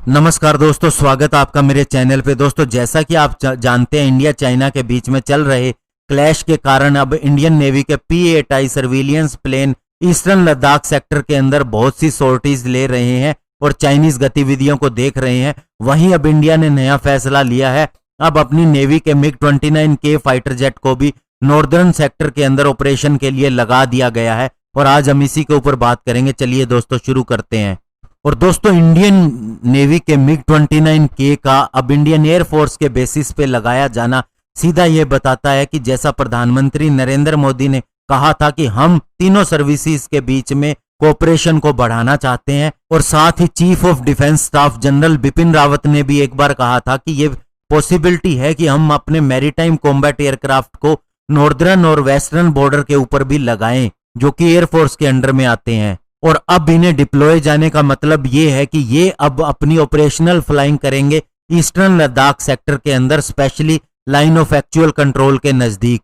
नमस्कार दोस्तों, स्वागत है आपका मेरे चैनल पे। दोस्तों, जैसा कि आप जानते हैं, इंडिया चाइना के बीच में चल रहे क्लैश के कारण अब इंडियन नेवी के P-8I surveillance plane eastern Ladakh sector के अंदर बहुत सी सॉर्टीज ले रहे हैं और चाइनीज गतिविधियों को देख रहे हैं। वहीं अब इंडिया ने नया फैसला लिया है, अब अपनी नेवी के MiG-29K फाइटर जेट को भी नॉर्दर्न सेक्टर के अंदर ऑपरेशन के लिए लगा दिया गया है और आज हम इसी के ऊपर बात करेंगे। चलिए दोस्तों, शुरू करते हैं। और दोस्तों, इंडियन नेवी के MiG-29K का अब इंडियन एयरफोर्स के बेसिस पे लगाया जाना सीधा ये बताता है कि जैसा प्रधानमंत्री नरेंद्र मोदी ने कहा था कि हम तीनों सर्विसेज के बीच में कोऑपरेशन को बढ़ाना चाहते हैं, और साथ ही chief of defence staff general Bipin Rawat ने भी एक बार कहा था कि ये पॉसिबिलिटी है कि हम अपने मैरीटाइम कॉम्बैट एयरक्राफ्ट को नॉर्दर्न और वेस्टर्न बॉर्डर के ऊपर भी लगाएं, जो कि एयरफोर्स के अंडर में आते हैं। और अब इन्हें डिप्लॉय जाने का मतलब ये है कि ये अब अपनी ऑपरेशनल फ्लाइंग करेंगे ईस्टर्न लद्दाख सेक्टर के अंदर, specially line of actual control के नजदीक।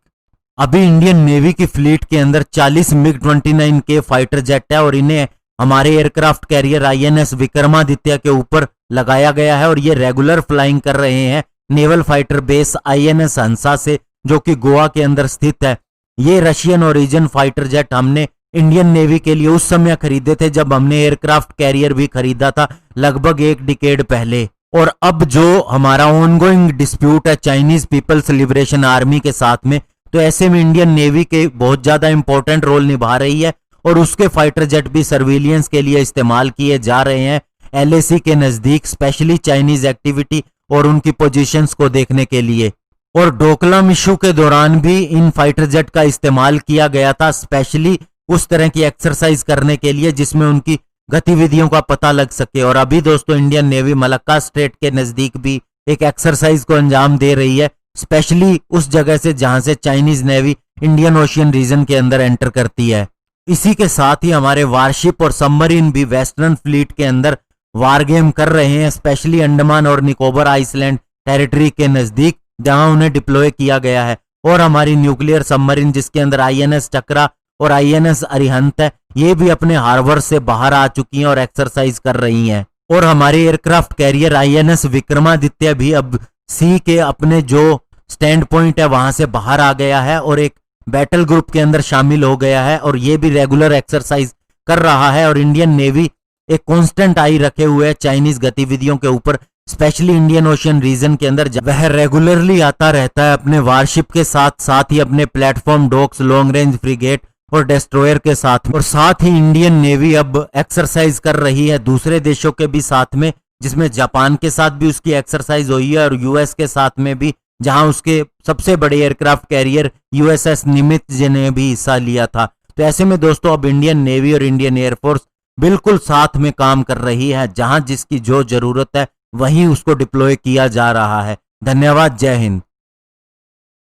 अभी इंडियन नेवी की फ्लीट के अंदर 40 MiG-29K फाइटर जेट है और इन्हें हमारे एयरक्राफ्ट कैरियर INS विक्रमादित्य के ऊपर लगाया गया है और ये रेगुलर फ्लाइंग कर रहे हैं नेवल फाइटर बेस INS हंसा से, जो कि गोवा के अंदर स्थित है। ये रशियन ओरिजिन फाइटर जेट हमने इंडियन नेवी के लिए उस समय खरीदे थे जब हमने एयरक्राफ्ट कैरियर भी खरीदा था, लगभग एक डिकेड पहले। और अब जो हमारा ऑनगोइंग डिस्प्यूट है चाइनीज पीपल्स लिबरेशन आर्मी के साथ में, तो ऐसे में इंडियन नेवी के बहुत ज्यादा इंपॉर्टेंट रोल निभा रही है और उसके फाइटर जेट भी सर्विलियंस के लिए इस्तेमाल किए जा रहे हैं LAC के नजदीक, स्पेशली चाइनीज एक्टिविटी और उनकी पोजीशंस को देखने के लिए। और डोकलाम इशू के दौरान भी इन फाइटर जेट का इस्तेमाल किया गया था, स्पेशली उस तरह की एक्सरसाइज करने के लिए जिसमें उनकी गतिविधियों का पता लग सके। और अभी दोस्तों, इंडियन नेवी मलक्का स्ट्रेट के नजदीक भी एक एक्सरसाइज को अंजाम दे रही है, स्पेशली उस जगह से जहां से Chinese navy Indian Ocean region के अंदर एंटर करती है। इसी के साथ ही हमारे वारशिप और सबमरीन भी वेस्टर्न फ्लीट के अंदर वार गेम कर रहे हैं, स्पेशली अंडमान और निकोबार आइसलैंड टेरिटरी के नजदीक, जहां उन्हें डिप्लॉय किया गया है। और हमारी न्यूक्लियर सबमरीन जिसके अंदर INS चक्रा और INS अरिहंत है, ये भी अपने हार्बर से बाहर आ चुकी हैं और एक्सरसाइज कर रही हैं। और हमारे एयरक्राफ्ट कैरियर INS विक्रमादित्य भी अब सी के अपने जो स्टैंड पॉइंट है वहां से बाहर आ गया है और एक बैटल ग्रुप के अंदर शामिल हो गया है और ये भी रेगुलर एक्सरसाइज कर रहा है। और इंडियन नेवी एक कांस्टेंट आई रखे हुए है चाइनीज गतिविधियों के ऊपर, स्पेशली इंडियन ओशियन रीजन के अंदर। वह रेगुलरली आता रहता है अपने वारशिप के साथ, साथ ही अपने platform docks, long range frigate और डेस्ट्रॉयर के साथ। और साथ ही इंडियन नेवी अब एक्सरसाइज कर रही है दूसरे देशों के भी साथ में, जिसमें जापान के साथ भी उसकी एक्सरसाइज हुई है और US के साथ में भी, जहां उसके सबसे बड़े एयरक्राफ्ट कैरियर USS निमित्ज ने भी हिस्सा लिया था। तो ऐसे में दोस्तों, अब इंडियन नेवी और इंडियन एयरफोर्स बिल्कुल साथ में काम कर रही है, जहां जिसकी जो जरूरत है वहीं उसको डिप्लॉय किया जा रहा है। धन्यवाद, जय हिंद।